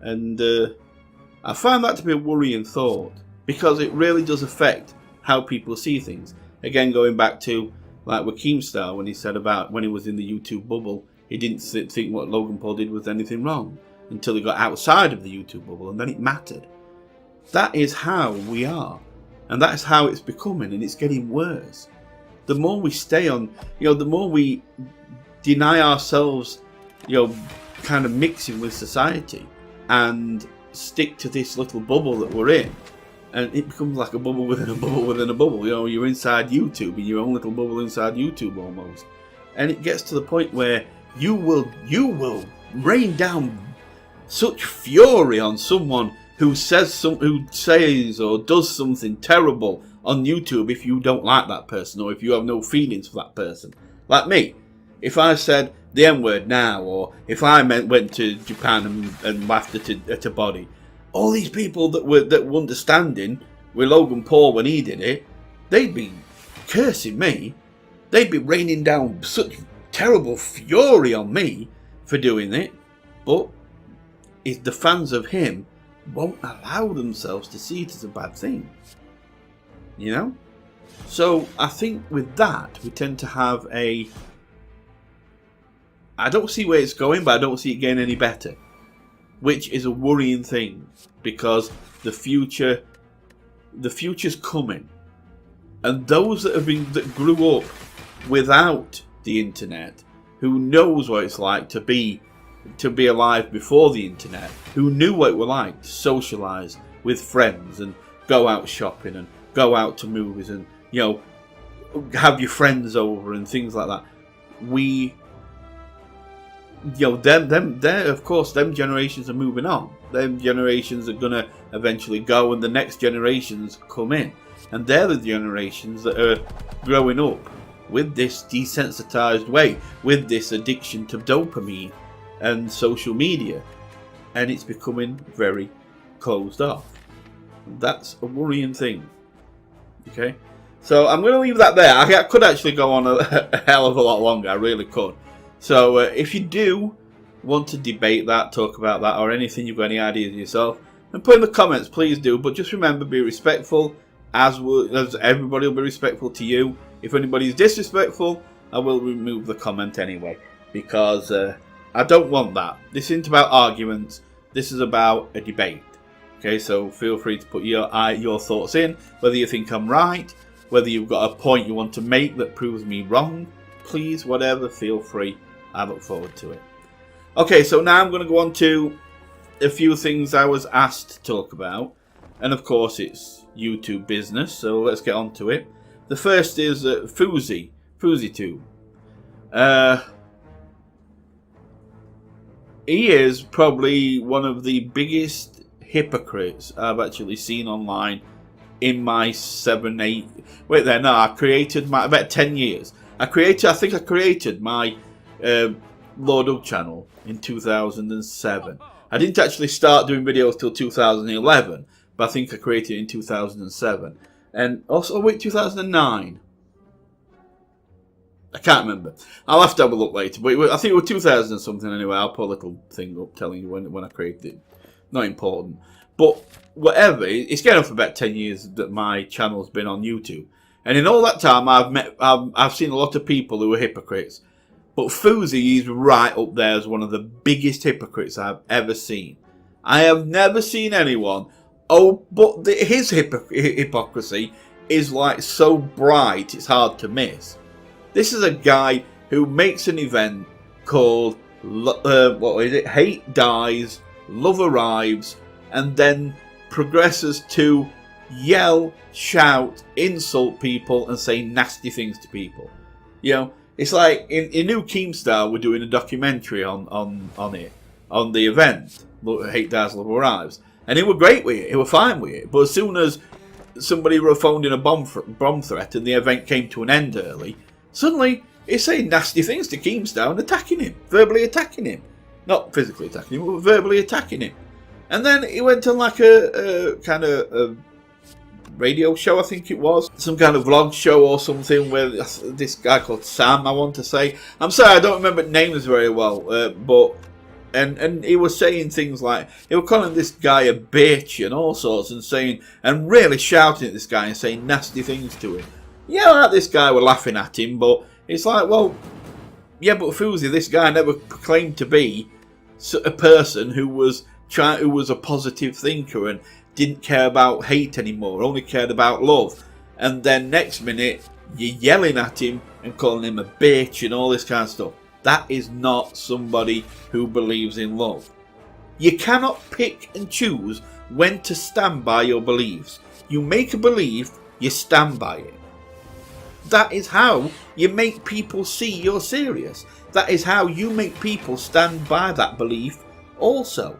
And I find that to be a worrying thought, because it really does affect how people see things. Again, going back to like with Keemstar, when he said about when he was in the YouTube bubble, he didn't think what Logan Paul did was anything wrong until he got outside of the YouTube bubble, and then it mattered. That is how we are, and that is how it's becoming, and it's getting worse. The more we stay on, the more we deny ourselves, kind of mixing with society and stick to this little bubble that we're in, and it becomes like a bubble within a bubble within a bubble. You're inside YouTube, in your own little bubble inside YouTube almost, and it gets to the point where you will rain down such fury on someone who says or does something terrible on YouTube if you don't like that person, or if you have no feelings for that person. Like me, if I said the N-word now, or if I went to Japan and laughed at a body, all these people that were understanding with Logan Paul when he did it, they'd be cursing me. They'd be raining down such terrible fury on me for doing it. But the fans of him won't allow themselves to see it as a bad thing. So I think with that, we tend to have I don't see where it's going, but I don't see it getting any better, which is a worrying thing, because the future's coming, and those that grew up without the internet, who knows what it's like to be alive before the internet, who knew what it was like to socialise with friends and go out shopping and go out to movies and have your friends over and things like that. Of course, them generations are moving on. Them generations are gonna eventually go, and the next generations come in, and they're the generations that are growing up with this desensitized way, with this addiction to dopamine and social media, and it's becoming very closed off. That's a worrying thing. Okay, so I'm going to leave that there. I could actually go on a hell of a lot longer. I really could. So if you do want to debate that, talk about that, or anything, you've got any ideas yourself, then put in the comments, please do. But just remember, be respectful, as everybody will be respectful to you. If anybody's disrespectful, I will remove the comment anyway, because I don't want that. This isn't about arguments. This is about a debate. Okay, so feel free to put your thoughts in, whether you think I'm right, whether you've got a point you want to make that proves me wrong. Please, whatever, feel free. I look forward to it. Okay, so now I'm going to go on to a few things I was asked to talk about. And of course, it's YouTube business, so let's get on to it. The first is FouseyTube. He is probably one of the biggest hypocrites I've actually seen online in my I created my about 10 years. I think I created my LordUg channel in 2007. I didn't actually start doing videos till 2011, but I think I created it in 2007. And also, 2009. I can't remember. I'll have to have a look later. But I think it was 2000 and something anyway. I'll put a little thing up telling you when I created it. Not important. But whatever, it's getting on for about 10 years that my channel's been on YouTube. And in all that time, I've seen a lot of people who are hypocrites. But Fousey is right up there as one of the biggest hypocrites I've ever seen. I have never seen anyone. But his hypocrisy is like so bright, it's hard to miss. This is a guy who makes an event called, Hate Dies, Love Arrives, and then progresses to yell, shout, insult people, and say nasty things to people. It's like in New Keemstar, we're doing a documentary on the event, Hate Dies, Love Arrives, and it were great with it. It were fine with it. But as soon as somebody phoned in a bomb threat and the event came to an end early, suddenly he's saying nasty things to Keemstar and attacking him, verbally attacking him, not physically attacking him, but verbally attacking him. And then he went on like a kind of a radio show, I think it was. Some kind of vlog show or something where this guy called Sam, I want to say. I'm sorry, I don't remember names very well. But And he was saying things like, he was calling this guy a bitch and all sorts, and really shouting at this guy and saying nasty things to him. Yeah, like this guy were laughing at him, but it's like, well, yeah, but Fousey, this guy never claimed to be a person who was a positive thinker and didn't care about hate anymore, only cared about love. And then next minute, you're yelling at him and calling him a bitch and all this kind of stuff. That is not somebody who believes in love. You cannot pick and choose when to stand by your beliefs. You make a belief, you stand by it. That is how you make people see you're serious. That is how you make people stand by that belief also.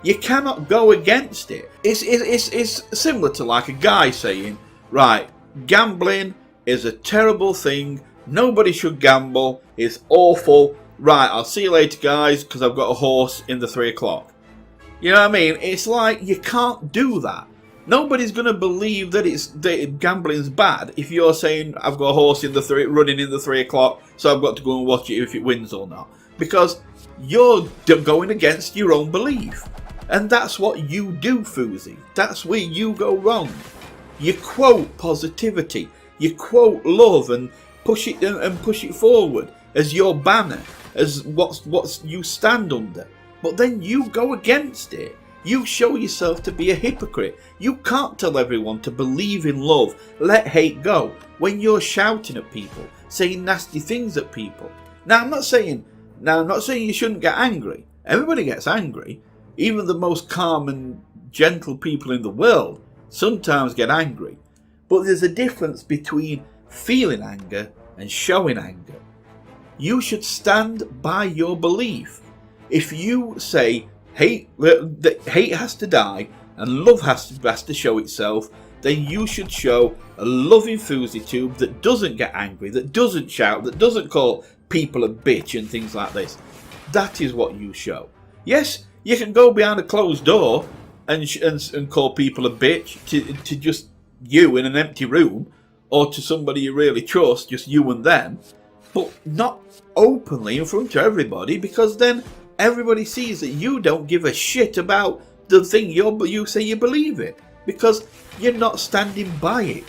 You cannot go against it. It's similar to like a guy saying, right, gambling is a terrible thing. Nobody should gamble. It's awful. Right, I'll see you later, guys, because I've got a horse in the 3 o'clock. You know what I mean? It's like, you can't do that. Nobody's going to believe that gambling's bad if you're saying, I've got a horse running in the 3 o'clock, so I've got to go and watch it if it wins or not. Because you're going against your own belief. And that's what you do, Fousey. That's where you go wrong. You quote positivity. You quote love and push it forward as your banner, as what's you stand under. But then you go against it. You show yourself to be a hypocrite. You can't tell everyone to believe in love, let hate go, when you're shouting at people, saying nasty things at people. Now I'm not saying you shouldn't get angry. Everybody gets angry. Even the most calm and gentle people in the world sometimes get angry. But there's a difference between feeling anger and showing anger. You should stand by your belief. If you say hate has to die and love has to show itself, then you should show a loving Fousey tube that doesn't get angry, that doesn't shout, that doesn't call people a bitch and things like this. That is what you show. Yes, you can go behind a closed door and call people a bitch to just you in an empty room, or to somebody you really trust, just you and them, but not openly in front of everybody, because then everybody sees that you don't give a shit about the thing you say you believe in, because you're not standing by it.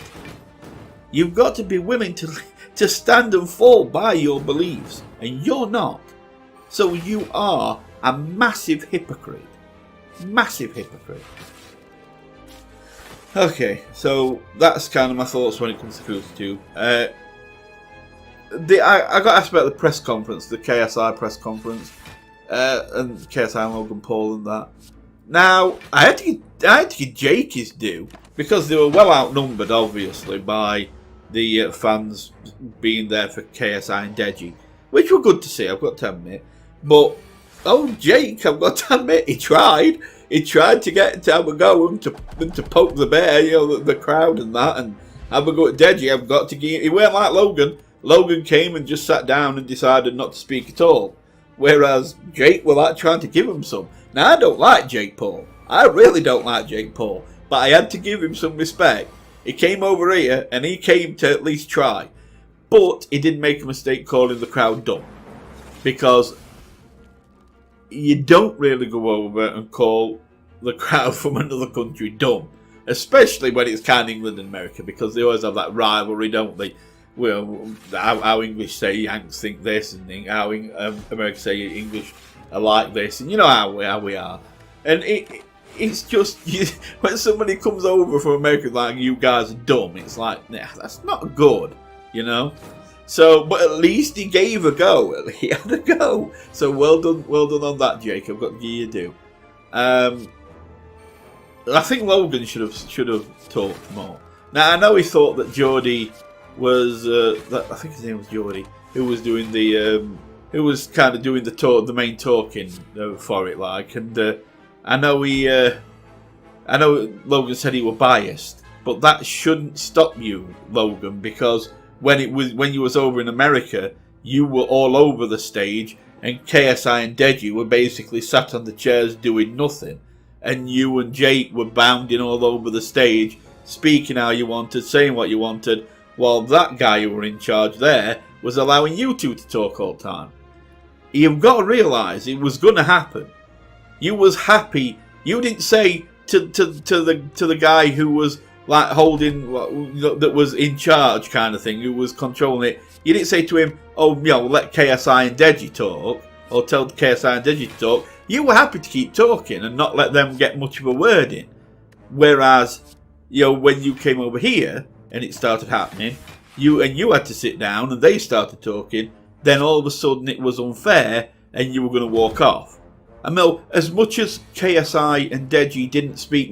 You've got to be willing to stand and fall by your beliefs, and you're not. So you are a massive hypocrite. Massive hypocrite. Okay, so that's kind of my thoughts when it comes to Fousey. I got asked about the press conference, the KSI press conference, and KSI and Logan Paul and that. Now, I had to give Jake his due, because they were well outnumbered, obviously, by the fans being there for KSI and Deji, which were good to see, I've got to admit. But Jake, I've got to admit, he tried. He tried to have a go and to poke the bear, the crowd and that, and have a go at Deji. I've got to give. He weren't like Logan. Logan came and just sat down and decided not to speak at all. Whereas Jake was like trying to give him some. Now, I don't like Jake Paul. I really don't like Jake Paul. But I had to give him some respect. He came over here and he came to at least try. But he did make a mistake calling the crowd dumb. Because you don't really go over and call the crowd from another country dumb, especially when it's kind of England and America, because they always have that rivalry, don't they? Well, how English say Yanks think this, and how America say English are like this, and you know how we are. And it's just when somebody comes over from America like, you guys are dumb, it's like, nah, that's not good, you know. So, but at least he gave a go. He had a go. So well done on that, Jake. I've got to give you due. I think Logan should have talked more. Now I know he thought that Geordie was, I think his name was Geordie, who was doing who was kind of doing the main talking for it, like. And I know Logan said he was biased, but that shouldn't stop you, Logan, because when you was over in America, you were all over the stage, and KSI and Deji were basically sat on the chairs doing nothing, and you and Jake were bounding all over the stage, speaking how you wanted, saying what you wanted, while that guy who were in charge there was allowing you two to talk all the time. you've got to realise it was going to happen. You was happy. You didn't say to the guy who was like holding, that was in charge kind of thing, who was controlling it. You didn't say to him, oh, let KSI and Deji talk, or tell KSI and Deji to talk. You were happy to keep talking and not let them get much of a word in. Whereas, when you came over here and it started happening, you had to sit down and they started talking, then all of a sudden it was unfair and you were going to walk off. I mean, as much as KSI and Deji didn't speak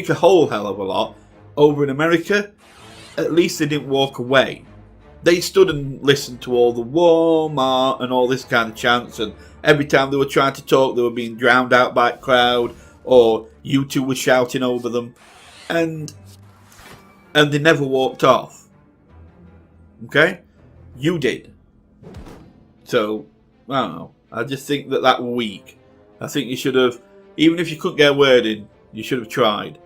a whole hell of a lot over in America, at least they didn't walk away. They stood and listened to all the Walmart and all this kind of chants, and every time they were trying to talk, they were being drowned out by a crowd, or U2 was shouting over them, and they never walked off. Okay? You did. So, I don't know. I just think that was weak. I think you should have, even if you couldn't get a word in, you should have tried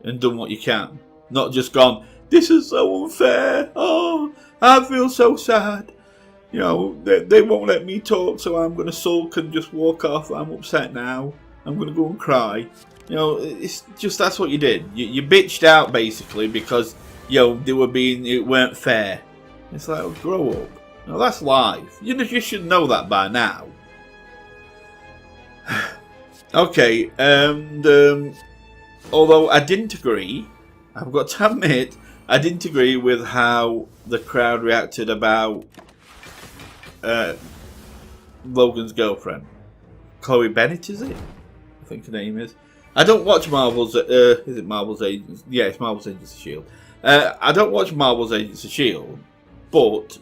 and done what you can. Not just gone, this is so unfair. Oh, I feel so sad. They won't let me talk, so I'm going to sulk and just walk off. I'm upset now. I'm going to go and cry. It's just, that's what you did. You bitched out basically because, it weren't fair. It's like, oh, grow up. That's life. You should know that by now. Okay, and although I didn't agree, I've got to admit, I didn't agree with how the crowd reacted about Logan's girlfriend. Chloe Bennett, is it? I think her name is. I don't watch Marvel's, is it Marvel's Agents? Yeah, it's Marvel's Agents of S.H.I.E.L.D. I don't watch Marvel's Agents of S.H.I.E.L.D., but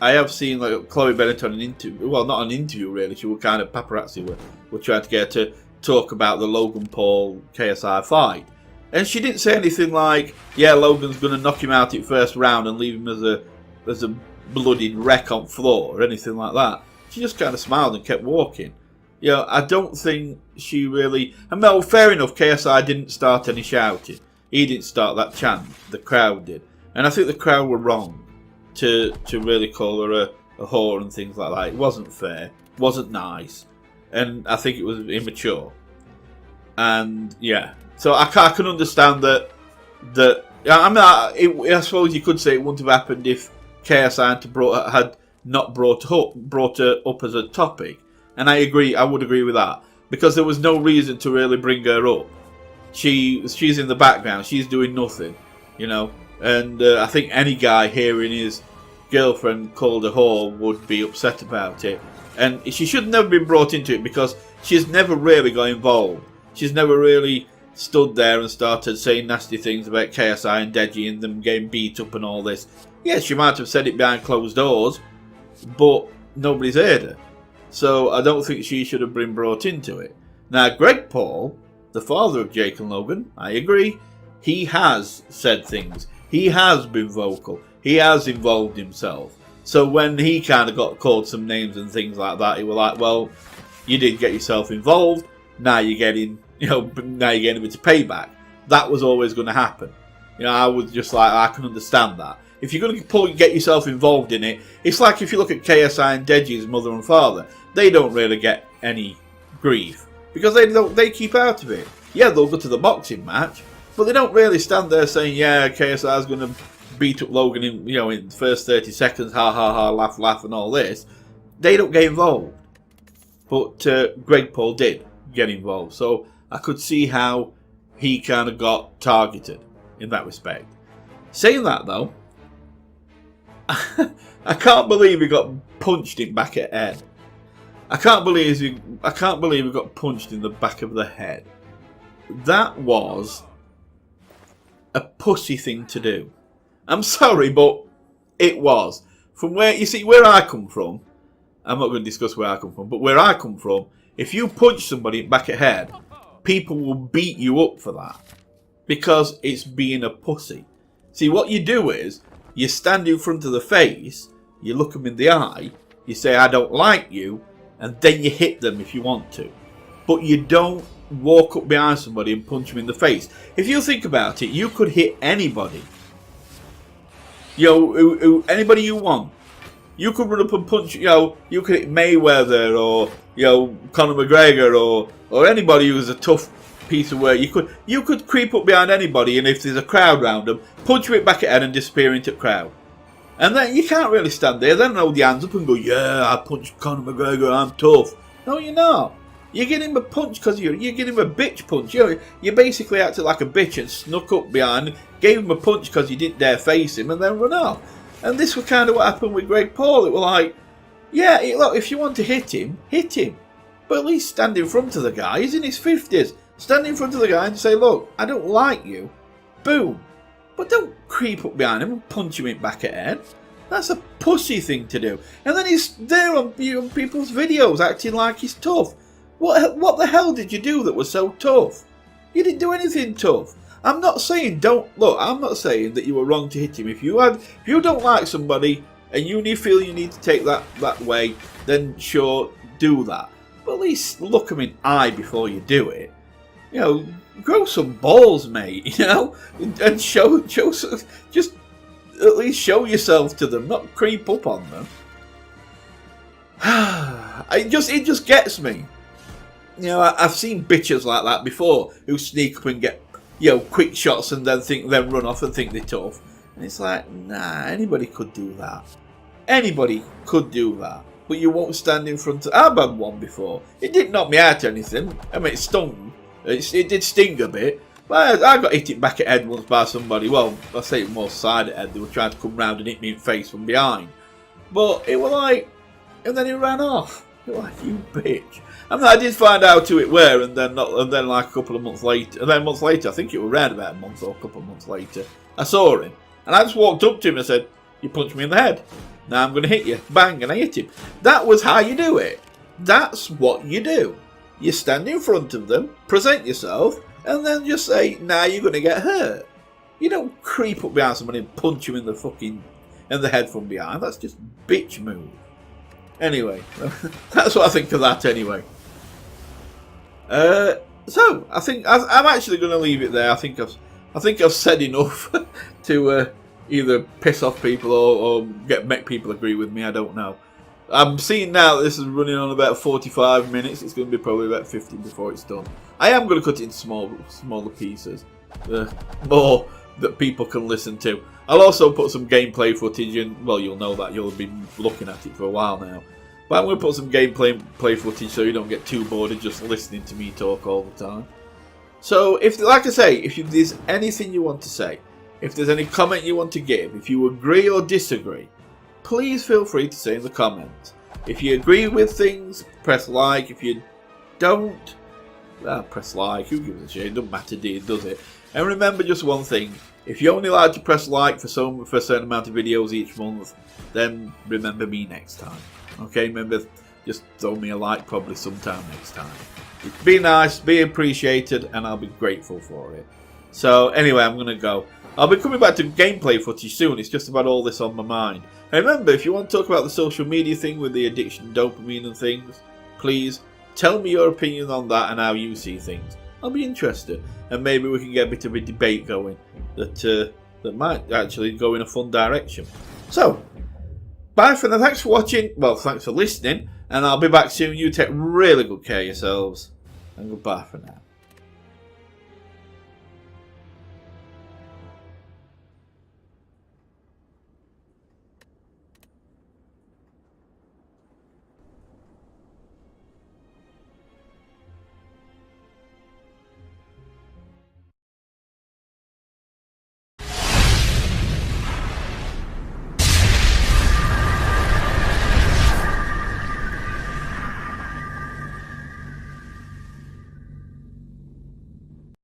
I have seen Chloe Bennett on an interview. Well, not an interview really. She was kind of paparazzi were trying to get her to talk about the Logan Paul KSI fight, and she didn't say anything like, "Yeah, Logan's going to knock him out in first round and leave him as a bloodied wreck on floor," or anything like that. She just kind of smiled and kept walking. I don't think she really. And well, fair enough. KSI didn't start any shouting. He didn't start that chant. The crowd did, and I think the crowd were wrong to really call her a whore and things like that. It wasn't fair, wasn't nice, and I think it was immature. And yeah, so I can understand that. I mean, I suppose you could say it wouldn't have happened if KSI had not brought her up as a topic, and I agree. I would agree with that because there was no reason to really bring her up. She's in the background. She's doing nothing, And I think any guy hearing his girlfriend called a whore would be upset about it. And she should have never been brought into it because she's never really got involved. She's never really stood there and started saying nasty things about KSI and Deji and them getting beat up and all this. Yes, she might have said it behind closed doors, but nobody's heard her. So I don't think she should have been brought into it. Now, Greg Paul, the father of Jake and Logan, I agree. He has said things. He has been vocal. He has involved himself. So when he kind of got called some names and things like that, he was like, well, you did get yourself involved. Now you're getting, now you're getting a bit of payback. That was always going to happen. I was just like, I can understand that. If you're going to get yourself involved in it, it's like if you look at KSI and Deji's mother and father, they don't really get any grief because they keep out of it. Yeah, they'll go to the boxing match, but they don't really stand there saying, yeah, KSI's going to beat up Logan in the first 30 seconds, ha ha ha, laugh laugh and all this. They don't get involved. But Greg Paul did get involved. So I could see how he kind of got targeted in that respect. Saying that though, I can't believe he got punched in back at head. I can't believe he got punched in the back of the head. That was a pussy thing to do. I'm sorry, but it was. From where I come from, I'm not going to discuss where I come from, but where I come from, if you punch somebody back at head, people will beat you up for that. Because it's being a pussy. See, what you do is, you stand in front of the face, you look them in the eye, you say, I don't like you, and then you hit them if you want to. But you don't walk up behind somebody and punch them in the face. If you think about it, you could hit anybody. Anybody you want. You could run up and punch, you could hit Mayweather or, Conor McGregor or anybody who's a tough piece of work. You could creep up behind anybody, and if there's a crowd round them, punch him back at head and disappear into the crowd. And then you can't really stand there, then hold your hands up and go, yeah, I punched Conor McGregor, I'm tough. No, you're not. You get him a punch because you get him a bitch punch. You basically acted like a bitch and snuck up behind, gave him a punch because you didn't dare face him, and then run off. And this was kind of what happened with Greg Paul. It was like, yeah, look, if you want to hit him. But at least stand in front of the guy. He's in his 50s. Stand in front of the guy and say, look, I don't like you. Boom. But don't creep up behind him and punch him in back at head. That's a pussy thing to do. And then he's there on people's videos acting like he's tough. What the hell did you do that was so tough? You didn't do anything tough. I'm not saying that you were wrong to hit him. If you don't like somebody and you feel you need to take that way, then sure, do that. But at least look them in the eye before you do it. Grow some balls, mate. And show just at least show yourself to them, not creep up on them. It just gets me. I've seen bitches like that before who sneak up and get quick shots and then run off and think they're tough. And it's like, nah, anybody could do that. Anybody could do that. But you won't stand in front of... I've had one before. It didn't knock me out or anything. I mean, it stung. It did sting a bit. But I got hit back at head once by somebody. Well, I say it more side at head. They were trying to come round and hit me in the face from behind. But it was like... And then he ran off. It was like, you bitch. I mean, I did find out who it were, and then like a couple of months later, and then months later, I think it was around about a month or a couple of months later, I saw him, and I just walked up to him and said, "You punched me in the head. Now I'm going to hit you." Bang, and I hit him. That was how you do it. That's what you do. You stand in front of them, present yourself, and then just say, "Now you're going to get hurt." You don't creep up behind somebody and punch him in the head from behind. That's just bitch move. Anyway, that's what I think of that anyway. So I think I'm actually going to leave it there. I think I've said enough to either piss off people or make people agree with me. I don't know. I'm seeing now that this is running on about 45 minutes. It's going to be probably about 50 before it's done. I am going to cut it into smaller pieces, more that people can listen to. I'll also put some gameplay footage in. Well, you'll know that. You'll be looking at it for a while now. But I'm going to put some gameplay footage so you don't get too bored of just listening to me talk all the time. So, like I say, if there's anything you want to say, if there's any comment you want to give, if you agree or disagree, please feel free to say in the comments. If you agree with things, press like. If you don't, press like. Who gives a shit? It doesn't matter, does it? And remember just one thing. If you're only allowed to press like for a certain amount of videos each month, then remember me next time. Okay, remember, just throw me a like probably sometime next time. Be nice, be appreciated, and I'll be grateful for it. So anyway, I'm going to go. I'll be coming back to gameplay footage soon. It's just about all this on my mind. And remember, if you want to talk about the social media thing with the addiction, dopamine and things, please tell me your opinion on that and how you see things. I'll be interested. And maybe we can get a bit of a debate going that might actually go in a fun direction. So, bye for now. Thanks for watching. Well, thanks for listening. And I'll be back soon. You take really good care of yourselves. And goodbye for now.